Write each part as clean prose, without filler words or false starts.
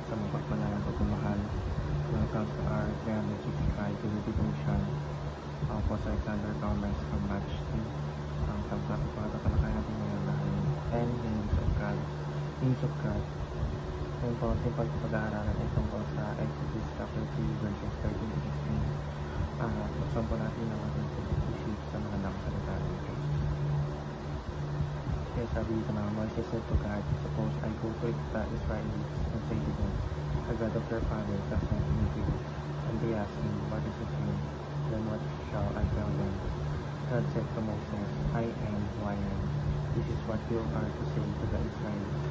sa mapagpalayang pagmamahal. Welcome to our 365 devotion. Ako po sa Alexander Gomez from Batch 2. Ang topic po na tatalakayan natin ngayon ay 10 names of God. Names of God. Ngayon po, ating pag-aaralan ay tungkol sa Exodus chapter 3 verses 13 to 16. Buksan po natin ang ating isip sa mga nakasalita ng Diyos. Kaya sabi dito na, Moses said to God, suppose I go to the Israelites and say to them, the God of their fathers has sent me to you. And they ask me, what is his name? Then what shall I tell them? God said to Moses, I am who I am. This is what you are to say to the Israelites.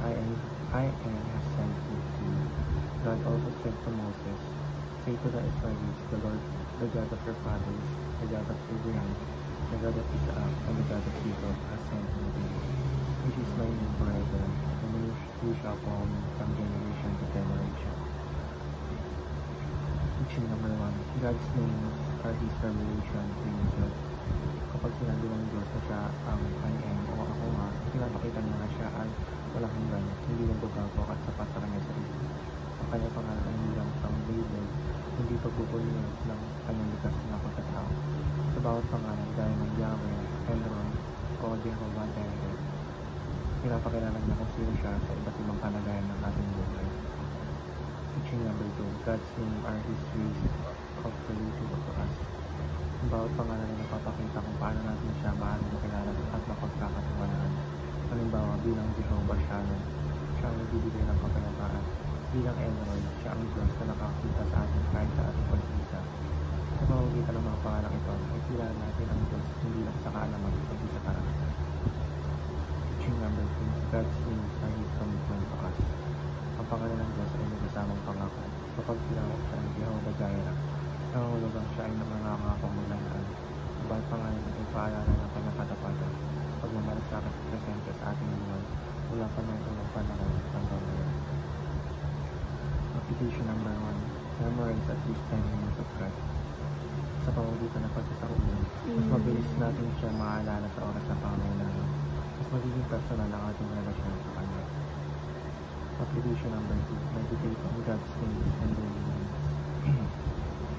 I am has sent me to you. God also said to Moses, say to the Israelites, the Lord, the God of your fathers, the God of Abraham, the God of Isaac, and the God of Jacob has sent me to you. This is my name forever, and you shall call me from generation to generation. Teaching number 1. God's names are His revelation to Himself. Kapag sinabi ng Diyos na siya ang I am o ako nga, pinapakita niya na siya ay walang hanggan, hindi nagbabago at sapat sa kanya sarili. Ang kanyang pangalan ay hindi lang isang label, hindi pagpupulinig ng kanyang likas na pagkatao. Sa bawat pangalan gaya ng Yahweh, Elroy, o Jehovah Jireh, pinapakilala niya kung sino siya sa iba't ibang kalagayan ng ating buhay. Teaching number 2. God's name are His ways of relating to us. Ang bawat pangalan ay napapakita kung paano natin siya maaaring makilala at mapagkakatiwalaan. Halimbawa, bilang Jehovah Shalom, siya ang nagbibigay ng kapayapaan. Bilang Elroy, siya ang Diyos na nakakita sa atin kahit sa ating pag-isa. Sa pamamagitan ng mga pangalang ito, ay kilala natin ang Diyos hindi lang sa kaalaman kundi sa karanasan. Teaching number 3. God's names are His commitment to us. Ang pangalan ng Diyos ay may kasamang pangako. Kapag tinawag siya ng Jehovah Jireh, nangangulugang siya ay nangangakong maglanaan. Ang bawat pangalan ay paalala ng kanyang katapatan, pagmamalasakit at presensya sa ating buhay mula pa ng unang panahon hanggang ngayon. Application number 1. Memorize at least 10 names of God. Sa pamamagitan ng pagsasaulin, mas mabilis natin siya maaalala sa oras na pangangailangan. Mas magiging personal ang ating relasyon sa Kanya. Application number 2. Meditate on God's names and their meanings.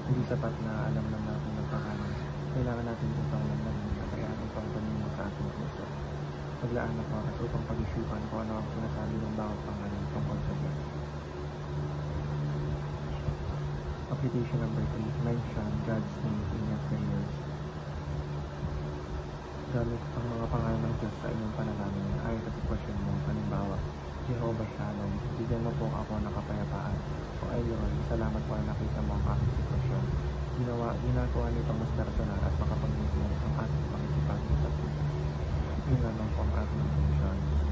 Hindi sapat na alam lang natin ang pangalan. Kailangan natin itong lamnamin at kaya itong panimo sa ating puso. Maglaan ng oras upang pag-isipan kung ano ang sinasabi ng bawat pangalan tungkol sa Diyos. Application number 3. Mention God's names in your prayers. Gamit ang mga pangalan ng Diyos sa inyong panalangin ayon sa sitwasyon mo. Halimbawa, Jehovah Shalom, bigyan mo po ako ng kapayapaan. O Elroy, salamat po na nakita mo ang aking sitwasyon. Ginagawa nito mas personal at makapag-influence ang ating pakikipag-usap. Yun lamang po ang ating intentions.